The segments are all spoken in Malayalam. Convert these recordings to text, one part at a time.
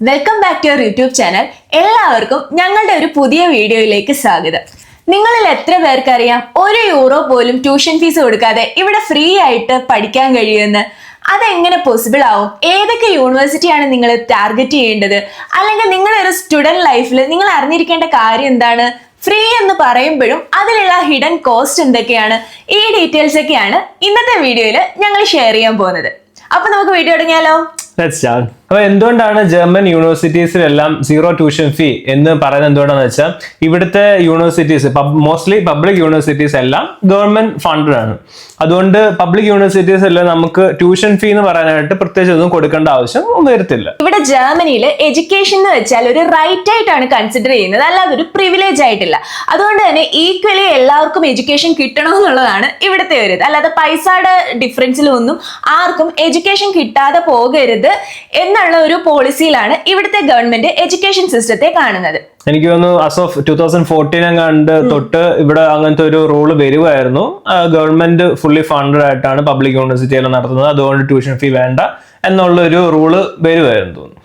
Welcome back to your YouTube channel. എല്ലാവർക്കും ഞങ്ങളുടെ ഒരു പുതിയ വീഡിയോയിലേക്ക് സ്വാഗതം. നിങ്ങളിൽ എത്ര പേർക്കറിയാം €1 പോലും ട്യൂഷൻ ഫീസ് കൊടുക്കാതെ ഇവിടെ ഫ്രീ ആയിട്ട് പഠിക്കാൻ കഴിയുമെന്ന്? അതെങ്ങനെ പോസിബിൾ ആവും? ഏതൊക്കെ യൂണിവേഴ്സിറ്റിയാണ് നിങ്ങൾ ടാർഗറ്റ് ചെയ്യേണ്ടത്? അല്ലെങ്കിൽ നിങ്ങളുടെ ഒരു സ്റ്റുഡന്റ് ലൈഫിൽ നിങ്ങൾ അറിഞ്ഞിരിക്കേണ്ട കാര്യം എന്താണ്? ഫ്രീ എന്ന് പറയുമ്പോഴും അതിലുള്ള ഹിഡൻ കോസ്റ്റ് എന്തൊക്കെയാണ്? ഈ ഡീറ്റെയിൽസ് ഒക്കെയാണ് ഇന്നത്തെ വീഡിയോയിൽ ഞങ്ങൾ ഷെയർ ചെയ്യാൻ പോകുന്നത്. അപ്പൊ നമുക്ക് വീഡിയോ തുടങ്ങിയാലോ? അപ്പൊ എന്തുകൊണ്ടാണ് ജർമ്മൻ യൂണിവേഴ്സിറ്റീസിലെല്ലാം സീറോ ട്യൂഷൻ ഫീ എന്ന് പറയുന്നത്? എന്തുകൊണ്ടാന്ന് വെച്ചാൽ ഇവിടുത്തെ യൂണിവേഴ്സിറ്റീസ് മോസ്റ്റ്ലി പബ്ലിക് യൂണിവേഴ്സിറ്റീസ് എല്ലാം ഗവൺമെന്റ് ഫണ്ടഡ് ആണ്. അതുകൊണ്ട് പബ്ലിക് യൂണിവേഴ്സിറ്റീസ് എല്ലാം നമുക്ക് ട്യൂഷൻ ഫീ എന്ന് പറയാനായിട്ട് പ്രത്യേകിച്ച് ഒന്നും കൊടുക്കേണ്ട ആവശ്യം വരത്തില്ല. ഇവിടെ ജർമ്മനിയിൽ എഡ്യൂക്കേഷൻ എന്ന് വെച്ചാൽ ഒരു റൈറ്റ് ആയിട്ടാണ് കൺസിഡർ ചെയ്യുന്നത്, അല്ലാതെ ഒരു പ്രിവിലേജ് ആയിട്ടില്ല. അതുകൊണ്ട് തന്നെ ഈക്വലി എല്ലാവർക്കും എഡ്യൂക്കേഷൻ കിട്ടണമെന്നുള്ളതാണ് ഇവിടുത്തെ ഒരു ഇത്. അല്ലാതെ പൈസയുടെ ഡിഫറൻസിലൊന്നും ആർക്കും എഡ്യൂക്കേഷൻ കിട്ടാതെ പോകരുത് എന്നുള്ള ഒരു പോളിസിയിലാണ് ഇവിടുത്തെ ഗവൺമെന്റ് എഡ്യൂക്കേഷൻ സിസ്റ്റത്തെ കാണുന്നത്. എനിക്ക് തോന്നുന്നു ആസ് ഓഫ് 2014 തൊട്ട് ഇവിടെ അങ്ങനത്തെ ഒരു റൂള് വരുമായിരുന്നു. ഗവൺമെന്റ് ഫുള്ളി ഫണ്ടഡ് ആയിട്ടാണ് പബ്ലിക് യൂണിവേഴ്സിറ്റിയെല്ലാം നടത്തുന്നത്, അതുകൊണ്ട് ട്യൂഷൻ ഫീ വേണ്ട എന്നുള്ള ഒരു റൂള് വരുമായിരുന്നു തോന്നുന്നു.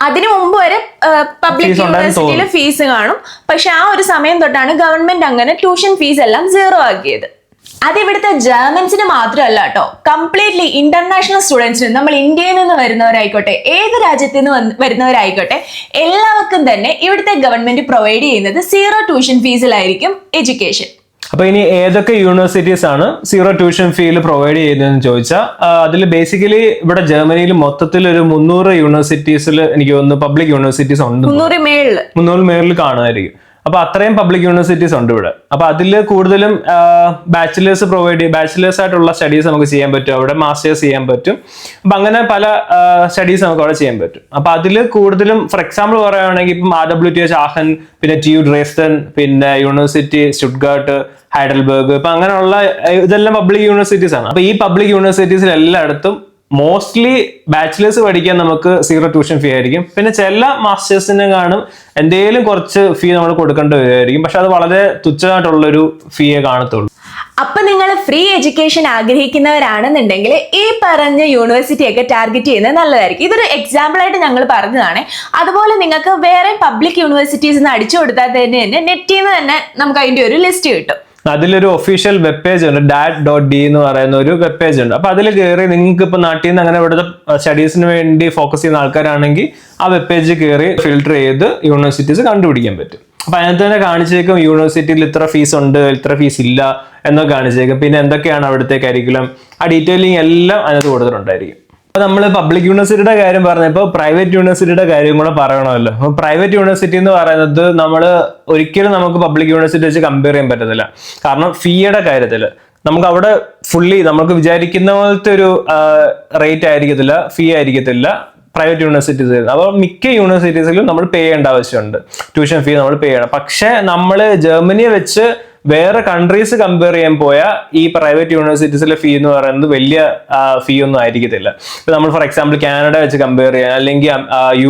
അതിനു മുമ്പ് വരെ പബ്ലിക് യൂണിവേഴ്സിറ്റിയിൽ ഫീസ് കാണും, പക്ഷെ ആ ഒരു സമയം തൊട്ടാണ് ഗവൺമെന്റ് അങ്ങനെ ട്യൂഷൻ ഫീസ് എല്ലാം സീറോ ആക്കിയത്. അതിവിടുത്തെ ജർമ്മൻസിന് മാത്രമല്ല കേട്ടോ, കംപ്ലീറ്റ്ലി ഇന്റർനാഷണൽ സ്റ്റുഡൻസിനും, നമ്മൾ ഇന്ത്യയിൽ നിന്ന് വരുന്നവരായിക്കോട്ടെ ഏത് രാജ്യത്ത് നിന്ന് വരുന്നവരായിക്കോട്ടെ എല്ലാവർക്കും തന്നെ ഇവിടുത്തെ ഗവൺമെന്റ് പ്രൊവൈഡ് ചെയ്യുന്നത് സീറോ ട്യൂഷൻ ഫീസിലായിരിക്കും എഡ്യൂക്കേഷൻ. അപ്പൊ ഇനി ഏതൊക്കെ യൂണിവേഴ്സിറ്റീസ് ആണ് സീറോ ട്യൂഷൻ ഫീയിൽ പ്രൊവൈഡ് ചെയ്യുന്നതെന്ന് ചോദിച്ചാൽ അതിൽ ബേസിക്കലി ഇവിടെ ജർമ്മനിയിൽ മൊത്തത്തിൽ ഒരു 300 യൂണിവേഴ്സിറ്റീസിൽ എനിക്ക് തോന്നുന്നു പബ്ലിക് യൂണിവേഴ്സിറ്റീസ് ഉണ്ട്. 300 മേളിൽ കാണുമായിരിക്കും. അപ്പൊ അത്രയും പബ്ലിക് യൂണിവേഴ്സിറ്റീസ് ഉണ്ട് ഇവിടെ. അപ്പൊ അതിൽ കൂടുതലും ബാച്ചിലേഴ്സ് ആയിട്ടുള്ള സ്റ്റഡീസ് നമുക്ക് ചെയ്യാൻ പറ്റും, അവിടെ മാസ്റ്റേഴ്സ് ചെയ്യാൻ പറ്റും. അപ്പൊ അങ്ങനെ പല സ്റ്റഡീസ് നമുക്ക് അവിടെ ചെയ്യാൻ പറ്റും. അപ്പൊ അതിൽ കൂടുതലും ഫോർ എക്സാമ്പിൾ പറയുകയാണെങ്കിൽ ഇപ്പം RWTH ആഹൻ, പിന്നെ TU ഡ്രെസ്ഡൻ, പിന്നെ യൂണിവേഴ്സിറ്റി സ്റ്റുട്ട്ഗാർട്ട്, ഹൈഡൽബർഗ്, ഇപ്പൊ അങ്ങനെയുള്ള ഇതെല്ലാം പബ്ലിക് യൂണിവേഴ്സിറ്റീസ് ആണ്. അപ്പൊ ഈ പബ്ലിക് യൂണിവേഴ്സിറ്റീസിൽ എല്ലായിടത്തും മോസ്റ്റ്ലി ബാച്ചിലേഴ്സ് പഠിക്കാൻ നമുക്ക് സീറോ ട്യൂഷൻ ഫീ ആയിരിക്കും. പിന്നെ ചില മാസ്റ്റേഴ്സിന് കാണും എന്തെങ്കിലും കുറച്ച് ഫീ നമ്മൾ കൊടുക്കേണ്ടി വരുമായിരിക്കും, പക്ഷെ അത് വളരെ തുച്ഛമായിട്ടുള്ളൊരു ഫീയെ കാണത്തുള്ളൂ. അപ്പൊ നിങ്ങൾ ഫ്രീ എഡ്യൂക്കേഷൻ ആഗ്രഹിക്കുന്നവരാണെന്നുണ്ടെങ്കിൽ ഈ പറഞ്ഞ യൂണിവേഴ്സിറ്റി ഒക്കെ ടാർഗറ്റ് ചെയ്യുന്നത് നല്ലതായിരിക്കും. ഇതൊരു എക്സാമ്പിൾ ആയിട്ട് ഞങ്ങൾ പറഞ്ഞതാണ്. അതുപോലെ നിങ്ങൾക്ക് വേറെ പബ്ലിക് യൂണിവേഴ്സിറ്റീസ് അടിച്ചു കൊടുത്താൽ തന്നെ നെറ്റിൽ നിന്ന് തന്നെ നമുക്ക് അതിന്റെ ഒരു ലിസ്റ്റ് കിട്ടും. അതിലൊരു ഒഫീഷ്യൽ വെബ് പേജ് ഉണ്ട്, dat.d എന്ന് പറയുന്ന ഒരു വെബ് പേജ് ഉണ്ട്. അപ്പൊ അതിൽ കയറി നിങ്ങൾക്ക് ഇപ്പൊ നാട്ടിൽ നിന്ന് അങ്ങനെ ഇവിടുത്തെ സ്റ്റഡീസിന് വേണ്ടി ഫോക്കസ് ചെയ്യുന്ന ആൾക്കാരാണെങ്കിൽ ആ വെബ് പേജ് കയറി ഫിൽട്ടർ ചെയ്ത് യൂണിവേഴ്സിറ്റീസ് കണ്ടുപിടിക്കാൻ പറ്റും. അപ്പൊ അതിനകത്ത് തന്നെ കാണിച്ചേക്കും യൂണിവേഴ്സിറ്റിയിൽ ഇത്ര ഫീസ് ഉണ്ട്, ഇത്ര ഫീസ് ഇല്ല എന്നൊക്കെ കാണിച്ചേക്കും. പിന്നെ എന്തൊക്കെയാണ് അവിടുത്തെ കരിക്കുലം, ആ ഡീറ്റെയിലിംഗ് എല്ലാം അതിനകത്ത് കൊടുത്തിട്ടുണ്ടായിരിക്കും. അപ്പൊ നമ്മൾ പബ്ലിക് യൂണിവേഴ്സിറ്റിയുടെ കാര്യം പറഞ്ഞപ്പോൾ പ്രൈവറ്റ് യൂണിവേഴ്സിറ്റിയുടെ കാര്യം കൂടെ പറയണമല്ലോ. അപ്പൊ പ്രൈവറ്റ് യൂണിവേഴ്സിറ്റി എന്ന് പറയുന്നത് നമ്മൾ ഒരിക്കലും നമുക്ക് പബ്ലിക് യൂണിവേഴ്സിറ്റി വെച്ച് കമ്പയർ ചെയ്യാൻ പറ്റത്തില്ല. കാരണം ഫീയുടെ കാര്യത്തിൽ നമുക്ക് അവിടെ ഫുള്ളി നമുക്ക് വിചാരിക്കുന്ന പോലത്തെ ഒരു റേറ്റ് ആയിരിക്കത്തില്ല, ഫീ ആയിരിക്കത്തില്ല പ്രൈവറ്റ് യൂണിവേഴ്സിറ്റീസ്. അപ്പോൾ മിക്ക യൂണിവേഴ്സിറ്റീസിലും നമ്മൾ പേ ചെയ്യേണ്ട ആവശ്യമുണ്ട്, ട്യൂഷൻ ഫീ നമ്മൾ പേ ചെയ്യണം. പക്ഷെ നമ്മൾ ജർമ്മനിയെ വെച്ച് വേറെ കൺട്രീസ് കമ്പയർ ചെയ്യാൻ പോയാൽ ഈ പ്രൈവറ്റ് യൂണിവേഴ്സിറ്റീസിലെ ഫീ എന്ന് പറയുന്നത് വലിയ ഫീ ഒന്നും ആയിരിക്കത്തില്ല. ഇപ്പൊ നമ്മൾ ഫോർ എക്സാമ്പിൾ കാനഡ വെച്ച് കമ്പയർ ചെയ്യാൻ അല്ലെങ്കിൽ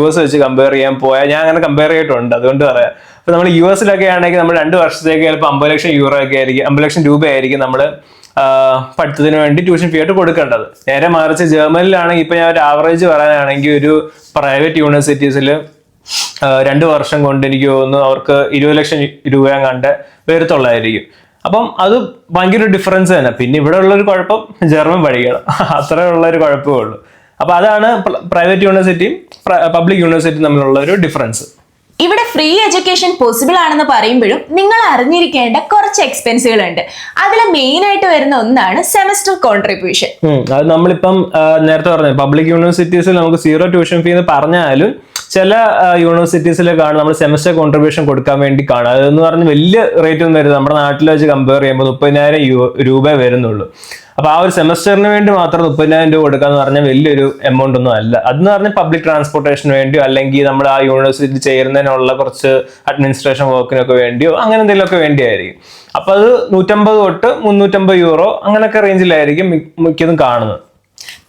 US വെച്ച് കമ്പയർ ചെയ്യാൻ പോയാൽ, ഞാൻ അങ്ങനെ കമ്പയർ ചെയ്തിട്ടുണ്ട് അതുകൊണ്ട് പറയാം. ഇപ്പൊ നമ്മൾ US-ലൊക്കെ ആണെങ്കിൽ നമ്മൾ 2 വർഷത്തേക്ക് ചിലപ്പോൾ 50 ലക്ഷം യൂറോ ഒക്കെ ആയിരിക്കും, 50 ലക്ഷം രൂപയായിരിക്കും നമ്മൾ പഠിത്തത്തിന് വേണ്ടി ട്യൂഷൻ ഫീ ആയിട്ട് കൊടുക്കേണ്ടത്. നേരെ മറിച്ച് ജർമ്മനിലാണെങ്കിൽ ഇപ്പൊ ഞാൻ ഒരു ആവറേജ് പറയാനാണെങ്കിൽ ഒരു പ്രൈവറ്റ് യൂണിവേഴ്സിറ്റീസിൽ 2 വർഷം കൊണ്ട് എനിക്ക് തോന്നുന്നു അവർക്ക് 20 ലക്ഷം രൂപ കണ്ട് വരത്തുള്ളായിരിക്കും. അപ്പം അത് ഭയങ്കര ഡിഫറൻസ് തന്നെ. പിന്നെ ഇവിടെ ഉള്ളൊരു കുഴപ്പം ജർമ്മൻ പഠിക്കണം, അത്രേ ഉള്ളൊരു കുഴപ്പമേ ഉള്ളൂ. അപ്പൊ അതാണ് പ്രൈവറ്റ് യൂണിവേഴ്സിറ്റിയും പബ്ലിക് യൂണിവേഴ്സിറ്റിയും തമ്മിലുള്ള ഒരു ഡിഫറൻസ്. ഇവിടെ ഫ്രീ എഡ്യൂക്കേഷൻ പോസിബിൾ ആണെന്ന് പറയുമ്പോഴും നിങ്ങൾ അറിഞ്ഞിരിക്കേണ്ട കുറച്ച് എക്സ്പെൻസുകൾ ഉണ്ട്. അതിൽ മെയിൻ ആയിട്ട് വരുന്ന ഒന്നാണ് സെമസ്റ്റർ കോൺട്രിബ്യൂഷൻ. അത് നമ്മളിപ്പം നേരത്തെ പറഞ്ഞു പബ്ലിക് യൂണിവേഴ്സിറ്റീസിൽ നമുക്ക് സീറോ ട്യൂഷൻ ഫീ എന്ന് പറഞ്ഞാലും ചില യൂണിവേഴ്സിറ്റീസിൽ കാണും നമ്മൾ സെമസ്റ്റർ കോൺട്രിബ്യൂഷൻ കൊടുക്കാൻ വേണ്ടി കാണും. അതെന്ന് പറഞ്ഞ് വലിയ റേറ്റ് ഒന്നും വരുന്നത് നമ്മുടെ നാട്ടിൽ വെച്ച് കമ്പയർ ചെയ്യുമ്പോൾ 30,000 രൂപ വരുന്നുള്ളൂ. അപ്പൊ ആ ഒരു സെമസ്റ്ററിന് വേണ്ടി മാത്രം 30,000 രൂപ കൊടുക്കാന്ന് പറഞ്ഞാൽ വലിയൊരു എമൗണ്ട് ഒന്നും അല്ല. അതെന്ന് പറഞ്ഞാൽ പബ്ലിക് ട്രാൻസ്പോർട്ടേഷന് വേണ്ടിയോ അല്ലെങ്കിൽ നമ്മൾ ആ യൂണിവേഴ്സിറ്റി ചേരുന്നതിനുള്ള കുറച്ച് അഡ്മിനിസ്ട്രേഷൻ വർക്കിനൊക്കെ വേണ്ടിയോ അങ്ങനെ എന്തെങ്കിലുമൊക്കെ വേണ്ടിയായിരിക്കും. അപ്പൊ അത് 150 തൊട്ട് 350 യൂറോ അങ്ങനെയൊക്കെ റേഞ്ചിലായിരിക്കും മിക്കതും കാണുന്നത്.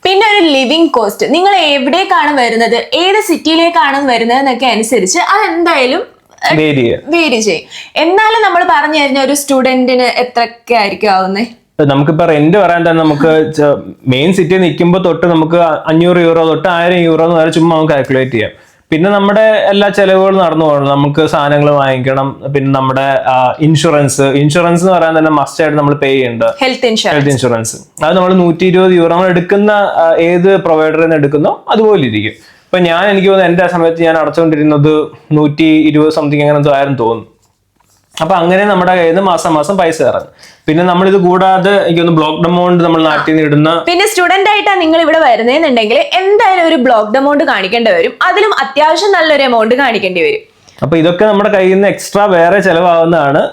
പിന്നെ ഒരു ലിവിംഗ് കോസ്റ്റ്, നിങ്ങൾ എവിടേക്കാണ് വരുന്നത്, ഏത് സിറ്റിയിലേക്കാണ് വരുന്നത് എന്നൊക്കെ അനുസരിച്ച് അതെന്തായാലും വേരി ചെയ്യും. എന്നാലും നമ്മൾ പറഞ്ഞു തരുന്ന ഒരു സ്റ്റുഡന്റിന് എത്രയൊക്കെ ആയിരിക്കും ആവുന്നത്? നമുക്കിപ്പോ റെന്റ് പറയാൻ തന്നെ നമുക്ക് മെയിൻ സിറ്റിയിൽ നിൽക്കുമ്പോൾ തൊട്ട് നമുക്ക് 500 യൂറോ തൊട്ട് 1000 യൂറോ എന്ന് വരെ ചുമ്മാ നമുക്ക് കാൽക്കുലേറ്റ് ചെയ്യാം. പിന്നെ നമ്മുടെ എല്ലാ ചെലവുകളും നടന്നു പോകണം. നമുക്ക് സാധനങ്ങൾ വാങ്ങിക്കണം, പിന്നെ നമ്മുടെ ഇൻഷുറൻസ് എന്ന് പറയാൻ തന്നെ മസ്റ്റ് ആയിട്ട് നമ്മൾ പേ ചെയ്യേണ്ടത് ഹെൽത്ത് ഇൻഷുറൻസ്. അത് നമ്മൾ 120 യൂറോ നമ്മൾ എടുക്കുന്ന ഏത് പ്രൊവൈഡറിൽ നിന്ന് എടുക്കുന്നോ അതുപോലെ ഇരിക്കും. ഇപ്പൊ എനിക്ക് തോന്നുന്നു എന്റെ സമയത്ത് ഞാൻ അടച്ചുകൊണ്ടിരുന്നത് 120 സംതിങ് അങ്ങനെ ആയിരുന്നു തോന്നുന്നു. അപ്പൊ അങ്ങനെ നമ്മുടെ കയ്യിൽ നിന്ന് മാസം പൈസ ഇറങ്ങും. പിന്നെ നമ്മൾ ഇത് കൂടാതെ എനിക്കൊന്ന് ബ്ലോക്ക് എമൗണ്ട് നമ്മൾ നാട്ടിൽ നിന്ന് ഇടുന്ന, പിന്നെ സ്റ്റുഡന്റ് ആയിട്ടാണ് നിങ്ങൾ ഇവിടെ വരുന്നതെന്നുണ്ടെങ്കിൽ എന്തായാലും ഒരു ബ്ലോക്ക് എമൗണ്ട് കാണിക്കേണ്ടി വരും. അതിലും അത്യാവശ്യം നല്ലൊരു എമൗണ്ട് കാണിക്കേണ്ടി വരും. അപ്പൊ ഇതൊക്കെ നമ്മുടെ കയ്യിൽ നിന്ന് എക്സ്ട്രാ വേറെ ചെലവാകുന്നതാണ്.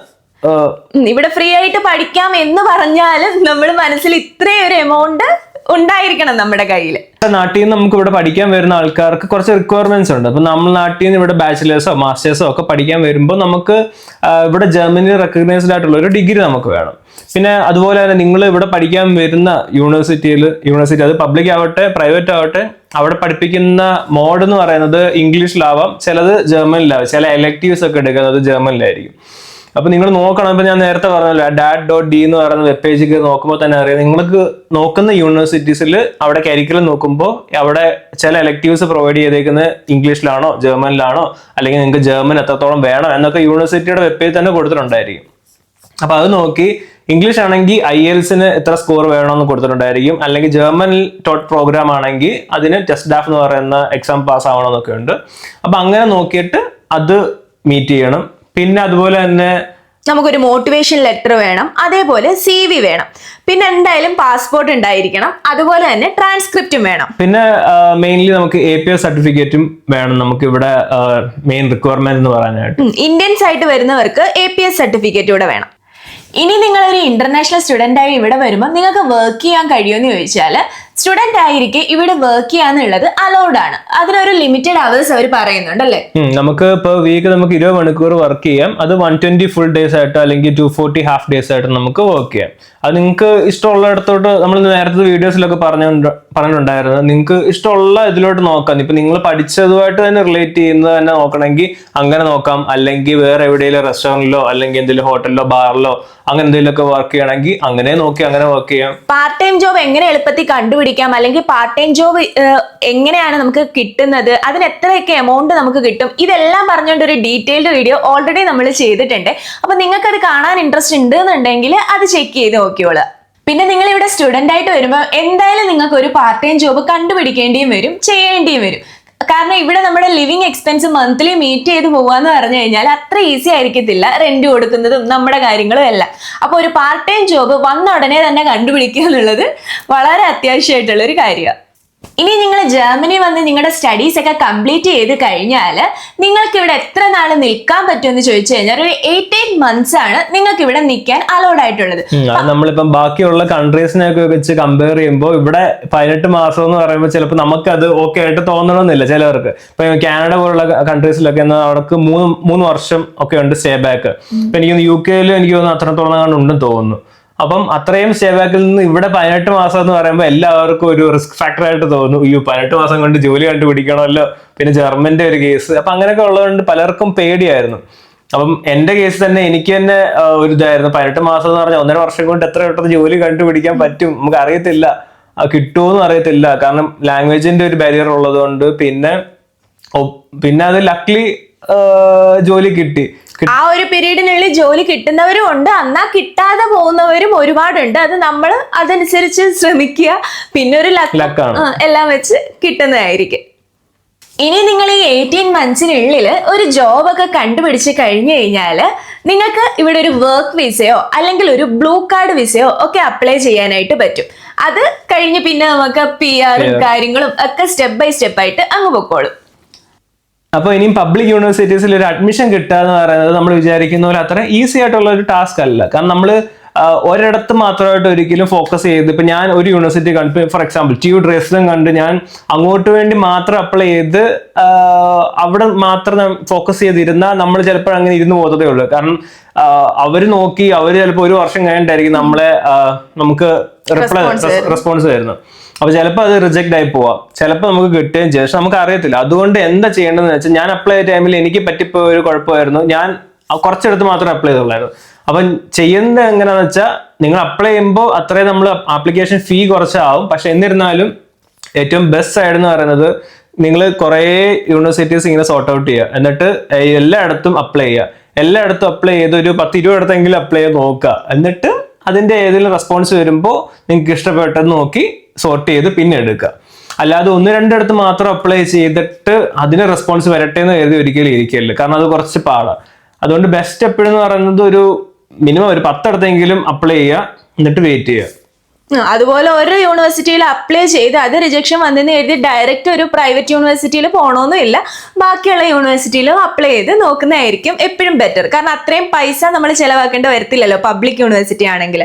ഇവിടെ ഫ്രീ ആയിട്ട് പഠിക്കാം എന്ന് പറഞ്ഞാലും നമ്മൾ മനസ്സിൽ ഇത്രയും ഒരു എമൗണ്ട് ഉണ്ടായിരിക്കണം നമ്മുടെ കയ്യിൽ. നാട്ടിൽ നിന്ന് നമുക്ക് ഇവിടെ പഠിക്കാൻ വരുന്ന ആൾക്കാർക്ക് കുറച്ച് റിക്വയർമെന്റ്സ് ഉണ്ട്. അപ്പൊ നമ്മൾ നാട്ടിൽ നിന്ന് ഇവിടെ ബാച്ചിലേഴ്സോ മാസ്റ്റേഴ്സോ ഒക്കെ പഠിക്കാൻ വരുമ്പോൾ നമുക്ക് ഇവിടെ ജർമ്മനിയിൽ റെക്കഗ്നൈസ്ഡ് ആയിട്ടുള്ള ഒരു ഡിഗ്രി നമുക്ക് വേണം. പിന്നെ അതുപോലെ തന്നെ നിങ്ങൾ ഇവിടെ പഠിക്കാൻ വരുന്ന യൂണിവേഴ്സിറ്റി അത് പബ്ലിക് ആവട്ടെ പ്രൈവറ്റ് ആവട്ടെ, അവിടെ പഠിപ്പിക്കുന്ന മോഡ് എന്ന് പറയുന്നത് ഇംഗ്ലീഷിലാവാം, ചിലത് ജർമ്മനിലാവും. ചില എലക്ടീവ്സ് ഒക്കെ എടുക്കുന്നത് ജർമ്മനിലായിരിക്കും. അപ്പൊ നിങ്ങൾ നോക്കണം. ഇപ്പൊ ഞാൻ നേരത്തെ പറഞ്ഞല്ലോ, DAT.D എന്ന് പറയുന്ന വെബ് പേജിൽ നോക്കുമ്പോൾ തന്നെ അറിയാം, നിങ്ങൾക്ക് നോക്കുന്ന യൂണിവേഴ്സിറ്റീസിൽ അവിടെ കരിക്കുലം നോക്കുമ്പോൾ അവിടെ ചില എലക്ടീവ്സ് പ്രൊവൈഡ് ചെയ്തേക്കുന്നത് ഇംഗ്ലീഷിലാണോ ജർമ്മനിലാണോ, അല്ലെങ്കിൽ നിങ്ങൾക്ക് ജർമ്മൻ എത്രത്തോളം വേണം എന്നൊക്കെ യൂണിവേഴ്സിറ്റിയുടെ വെബ് പേജ് തന്നെ കൊടുത്തിട്ടുണ്ടായിരിക്കും. അപ്പൊ അത് നോക്കി ഇംഗ്ലീഷ് ആണെങ്കിൽ IELTS-ന് എത്ര സ്കോർ വേണമെന്ന് കൊടുത്തിട്ടുണ്ടായിരിക്കും, അല്ലെങ്കിൽ ജർമ്മനിൽ ടോട്ട് പ്രോഗ്രാം ആണെങ്കിൽ അതിന് ടെസ്റ്റ് ഡാഫ് എന്ന് പറയുന്ന എക്സാം പാസ് ആവണമെന്നൊക്കെ ഉണ്ട്. അപ്പൊ അങ്ങനെ നോക്കിയിട്ട് അത് മീറ്റ് ചെയ്യണം. പിന്നെ അതുപോലെ തന്നെ നമുക്കൊരു മോട്ടിവേഷൻ ലെറ്റർ വേണം, അതേപോലെ CV വേണം, പിന്നെ എന്തായാലും പാസ്പോർട്ട് ഉണ്ടായിരിക്കണം, അതുപോലെ തന്നെ ട്രാൻസ്ക്രിപ്റ്റും വേണം. പിന്നെ മെയിൻലി നമുക്ക് APS സർട്ടിഫിക്കറ്റും വേണം. നമുക്ക് ഇവിടെ മെയിൻ റിക്വയർമെന്റ് എന്ന് പറയാനായിട്ട് ഇന്ത്യൻസ് ആയിട്ട് വരുന്നവർക്ക് APS സർട്ടിഫിക്കറ്റ് കൂടെ വേണം. ഇനി നിങ്ങളൊരു ഇന്റർനാഷണൽ സ്റ്റുഡന്റ് ആയി ഇവിടെ വരുമ്പോൾ നിങ്ങൾക്ക് വർക്ക് ചെയ്യാൻ കഴിയുമെന്ന് ചോദിച്ചാൽ, സ്റ്റുഡന്റ് ആയിരിക്കെ ഇവിടെ വർക്ക് ചെയ്യാന്നുള്ളത് അലൗഡ് ആണ്. അതിനൊരു ലിമിറ്റഡ് അവേഴ്സ് അവർ പറയുന്നുണ്ട് അല്ലേ? നമുക്ക് ഇപ്പോൾ വീക്ക് നമുക്ക് 20 മണിക്കൂർ വർക്ക് ചെയ്യാം. അത് 120 ഫുൾ ഡേയ്സ് ആയിട്ടോ അല്ലെങ്കിൽ 240 ഹാഫ് ഡേയ്സ് ആയിട്ട് നമുക്ക് വർക്ക് ചെയ്യാം. അത് നിങ്ങൾക്ക് ഇഷ്ടമുള്ളിടത്തോട്ട്, നമ്മൾ നേരത്തെ വീഡിയോസിലൊക്കെ പറഞ്ഞിട്ടുണ്ടായിരുന്നു, നിങ്ങൾക്ക് ഇഷ്ടമുള്ള ഇതിലോട്ട് നോക്കാം. ഇപ്പൊ നിങ്ങൾ പഠിച്ചതുമായിട്ട് തന്നെ റിലേറ്റ് ചെയ്യുന്നത് തന്നെ നോക്കണമെങ്കിൽ അങ്ങനെ നോക്കാം, അല്ലെങ്കിൽ വേറെ എവിടെയെങ്കിലും റെസ്റ്റോറന്റിലോ അല്ലെങ്കിൽ എന്തെങ്കിലും ഹോട്ടലിലോ ബാറിലോ അങ്ങനെ എന്തെങ്കിലുമൊക്കെ വർക്ക് ചെയ്യണമെങ്കിൽ അങ്ങനെ നോക്കി അങ്ങനെ വർക്ക് ചെയ്യാം. പാർട്ട് ടൈം ജോബ് എങ്ങനെ എളുപ്പത്തിൽ കണ്ടുപിടിക്കാം, അല്ലെങ്കിൽ പാർട്ട് ടൈം ജോബ് എങ്ങനെയാണ് നമുക്ക് കിട്ടുന്നത്, അതിന് എത്രയൊക്കെ എമൗണ്ട് നമുക്ക് കിട്ടും, ഇതെല്ലാം പറഞ്ഞുകൊണ്ട് ഒരു ഡീറ്റെയിൽഡ് വീഡിയോ ഓൾറെഡി നമ്മൾ ചെയ്തിട്ടുണ്ട്. അപ്പൊ നിങ്ങൾക്ക് അത് കാണാൻ ഇൻട്രസ്റ്റ് ഉണ്ട് എന്നുണ്ടെങ്കിൽ അത് ചെക്ക് ചെയ്ത് നോക്കിയോളൂ. പിന്നെ നിങ്ങൾ ഇവിടെ സ്റ്റുഡന്റ് ആയിട്ട് വരുമ്പോൾ എന്തായാലും നിങ്ങൾക്ക് ഒരു പാർട്ട് ടൈം ജോബ് കണ്ടുപിടിക്കേണ്ടിയും വരും, ചെയ്യേണ്ടിയും വരും. കാരണം ഇവിടെ നമ്മുടെ ലിവിങ് എക്സ്പെൻസ് മന്ത്ലി മീറ്റ് ചെയ്ത് പോവാന്ന് പറഞ്ഞു കഴിഞ്ഞാൽ അത്ര ഈസി ആയിരിക്കത്തില്ല, റെന്റ് കൊടുക്കുന്നതും നമ്മുടെ കാര്യങ്ങളും എല്ലാം. അപ്പൊ ഒരു പാർട്ട് ടൈം ജോബ് വന്ന ഉടനെ തന്നെ കണ്ടുപിടിക്കുക എന്നുള്ളത് വളരെ അത്യാവശ്യമായിട്ടുള്ള ഒരു കാര്യമാണ്. ഇനി നിങ്ങൾ ജർമ്മനി വന്ന് നിങ്ങളുടെ സ്റ്റഡീസ് ഒക്കെ കംപ്ലീറ്റ് ചെയ്ത് കഴിഞ്ഞാൽ നിങ്ങൾക്ക് ഇവിടെ എത്ര നാൾ നിൽക്കാൻ പറ്റുമെന്ന് ചോദിച്ചു കഴിഞ്ഞാൽ ഒരു 8 months ആണ് നിങ്ങൾക്ക് ഇവിടെ നിൽക്കാൻ അലൗഡ് ആയിട്ടുള്ളത്. നമ്മളിപ്പം ബാക്കിയുള്ള കൺട്രീസിനൊക്കെ വെച്ച് കമ്പയർ ചെയ്യുമ്പോൾ ഇവിടെ 18 മാസം എന്ന് പറയുമ്പോൾ ചിലപ്പോൾ നമുക്കത് ഓക്കെ ആയിട്ട് തോന്നണമെന്നില്ല ചിലവർക്ക്. ഇപ്പൊ കാനഡ പോലുള്ള കൺട്രീസിലൊക്കെ അവർക്ക് 3 വർഷം ഒക്കെ ഉണ്ട് സ്റ്റേ ബാക്ക്. ഇപ്പൊ എനിക്ക് UK-യിൽ എനിക്ക് തോന്നുന്നു അത്രത്തോളം ഉണ്ടെന്ന് തോന്നുന്നു. അപ്പം അത്രയും സ്റ്റേ ബാക്കിൽ നിന്ന് ഇവിടെ 18 മാസം എന്ന് പറയുമ്പോൾ എല്ലാവർക്കും ഒരു റിസ്ക് ഫാക്ടർ ആയിട്ട് തോന്നുന്നു. 18 മാസം കൊണ്ട് ജോലി കണ്ടുപിടിക്കണമല്ലോ, പിന്നെ ജർമ്മന്റെ ഒരു കേസ്, അപ്പൊ അങ്ങനെയൊക്കെ ഉള്ളതുകൊണ്ട് പലർക്കും പേടിയായിരുന്നു. അപ്പം എന്റെ കേസ് തന്നെ എനിക്ക് തന്നെ ഒരു ഇതായിരുന്നു, 18 മാസം എന്ന് പറഞ്ഞാൽ 1.5 വർഷം കൊണ്ട് എത്ര പെട്ടെന്ന് ജോലി കണ്ടുപിടിക്കാൻ പറ്റും നമുക്ക് അറിയത്തില്ല, കിട്ടുമോന്നും അറിയത്തില്ല. കാരണം ലാംഗ്വേജിന്റെ ഒരു ബാരിയർ ഉള്ളത് കൊണ്ട്. പിന്നെ അത് ലക്ലി ജോലി കിട്ടി. ആ ഒരു പീരീഡിനുള്ളിൽ ജോലി കിട്ടുന്നവരും ഉണ്ട്, എന്നാ കിട്ടാതെ പോകുന്നവരും ഒരുപാടുണ്ട്. അത് നമ്മൾ അതനുസരിച്ച് ശ്രമിക്കുക, പിന്നെ ഒരു ലക്കാണ് എല്ലാം വെച്ച് കിട്ടുന്നതായിരിക്കും. ഇനി നിങ്ങൾ ഈ 18 months-നുള്ളിൽ ഒരു ജോബൊക്കെ കണ്ടുപിടിച്ച് കഴിഞ്ഞു കഴിഞ്ഞാൽ നിങ്ങൾക്ക് ഇവിടെ ഒരു വർക്ക് വിസയോ അല്ലെങ്കിൽ ഒരു ബ്ലൂ കാർഡ് വിസയോ ഒക്കെ അപ്ലൈ ചെയ്യാനായിട്ട് പറ്റും. അത് കഴിഞ്ഞ് പിന്നെ നമുക്ക് PR കാര്യങ്ങളും ഒക്കെ സ്റ്റെപ്പ് ബൈ സ്റ്റെപ്പ് ആയിട്ട് അങ്ങ് പൊക്കോളും. അപ്പൊ ഇനിയും പബ്ലിക് യൂണിവേഴ്സിറ്റീസിൽ ഒരു അഡ്മിഷൻ കിട്ടുക എന്ന് പറയുന്നത് നമ്മൾ വിചാരിക്കുന്ന പോലെ അത്ര ഈസി ആയിട്ടുള്ള ഒരു ടാസ്ക് അല്ല. കാരണം നമ്മൾ ഒരിടത്ത് മാത്രമായിട്ട് ഒരിക്കലും ഫോക്കസ് ചെയ്ത്, ഇപ്പൊ ഞാൻ ഒരു യൂണിവേഴ്സിറ്റി കണ്ടു, ഫോർ എക്സാമ്പിൾ TU ഡ്രെസ്ഡൻ കണ്ട് ഞാൻ അങ്ങോട്ട് വേണ്ടി മാത്രം അപ്ലൈ ചെയ്ത് അവിടെ മാത്രം ഫോക്കസ് ചെയ്തിരുന്നാൽ നമ്മൾ ചിലപ്പോൾ അങ്ങനെ ഇരുന്ന് പോകത്തേ ഉള്ളൂ. കാരണം അവര് ചിലപ്പോൾ 1 വർഷം കഴിഞ്ഞിട്ടായിരിക്കും നമുക്ക് റെസ്പോൺസ് തരുന്നത്. അപ്പൊ ചിലപ്പോൾ അത് റിജക്ട് ആയി പോവാം, ചിലപ്പോൾ നമുക്ക് കിട്ടുകയും ചെയ്യും, പക്ഷെ നമുക്ക് അറിയത്തില്ല. അതുകൊണ്ട് എന്താ ചെയ്യേണ്ടതെന്ന് വെച്ചാൽ, ഞാൻ അപ്ലൈ ചെയ്ത ടൈമിൽ എനിക്ക് പറ്റിപ്പോയ ഒരു കുഴപ്പമായിരുന്നു, ഞാൻ കുറച്ചെടുത്ത് മാത്രമേ അപ്ലൈ ചെയ്തുള്ളായിരുന്നു. അപ്പം ചെയ്യുന്നത് എങ്ങനെയാണെന്ന് വെച്ചാൽ, നിങ്ങൾ അപ്ലൈ ചെയ്യുമ്പോൾ അത്രയും നമ്മൾ ആപ്ലിക്കേഷൻ ഫീ കുറച്ചാവും, പക്ഷെ എന്നിരുന്നാലും ഏറ്റവും ബെസ്റ്റ് സൈഡ് എന്ന് പറയുന്നത് നിങ്ങൾ കുറേ യൂണിവേഴ്സിറ്റീസ് ഇങ്ങനെ സോർട്ട് ഔട്ട് ചെയ്യുക, എന്നിട്ട് എല്ലായിടത്തും അപ്ലൈ ചെയ്യുക. എല്ലായിടത്തും അപ്ലൈ ചെയ്ത് ഒരു 10-20 ഇടത്തെങ്കിലും അപ്ലൈ ചെയ്ത് നോക്കുക. എന്നിട്ട് അതിന്റെ ഏതെങ്കിലും റെസ്പോൺസ് വരുമ്പോൾ നിങ്ങൾക്ക് ഇഷ്ടപ്പെട്ടത് നോക്കി സോർട്ട് ചെയ്ത് പിന്നെ എടുക്കുക. അല്ലാതെ 1-2 ഇടത്ത് മാത്രം അപ്ലൈ ചെയ്തിട്ട് അതിന് റെസ്പോൺസ് വരട്ടെ എന്ന് കരുതി ഒരിക്കലും ഇരിക്കരുത്. കാരണം അത് കുറച്ച് പാടാണ്. അതുകൊണ്ട് ബെസ്റ്റ് എപ്പോഴും എന്ന് പറയുന്നത് ഒരു മിനിമം ഒരു 10 ഇടത്തെങ്കിലും അപ്ലൈ ചെയ്യുക, എന്നിട്ട് വെയിറ്റ് ചെയ്യുക. അതുപോലെ ഒരു യൂണിവേഴ്സിറ്റിയിൽ അപ്ലൈ ചെയ്ത് അത് റിജക്ഷൻ വന്നെന്ന് എഴുതി ഡയറക്റ്റ് ഒരു പ്രൈവറ്റ് യൂണിവേഴ്സിറ്റിയിൽ പോകണമെന്നില്ല. ബാക്കിയുള്ള യൂണിവേഴ്സിറ്റിയിലും അപ്ലൈ ചെയ്ത് നോക്കുന്നതായിരിക്കും എപ്പോഴും ബെറ്റർ. കാരണം അത്രയും പൈസ നമ്മൾ ചിലവാക്കേണ്ടി വരത്തില്ലല്ലോ പബ്ലിക് യൂണിവേഴ്സിറ്റി ആണെങ്കിൽ.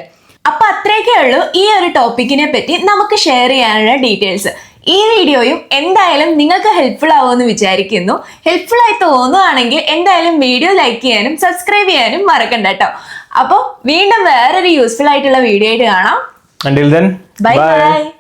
അപ്പൊ അത്രയൊക്കെ ഉള്ളൂ ഈ ഒരു ടോപ്പിക്കിനെ പറ്റി നമുക്ക് ഷെയർ ചെയ്യാനുള്ള ഡീറ്റെയിൽസ്. ഈ വീഡിയോയും എന്തായാലും നിങ്ങൾക്ക് ഹെൽപ്ഫുൾ ആവുമെന്ന് വിചാരിക്കുന്നു. ഹെൽപ്ഫുൾ ആയി തോന്നുകയാണെങ്കിൽ എന്തായാലും വീഡിയോ ലൈക്ക് ചെയ്യാനും സബ്സ്ക്രൈബ് ചെയ്യാനും മറക്കണ്ട കേട്ടോ. അപ്പോൾ വീണ്ടും വേറൊരു യൂസ്ഫുൾ ആയിട്ടുള്ള വീഡിയോ ആയിട്ട് കാണാം. Until then, bye.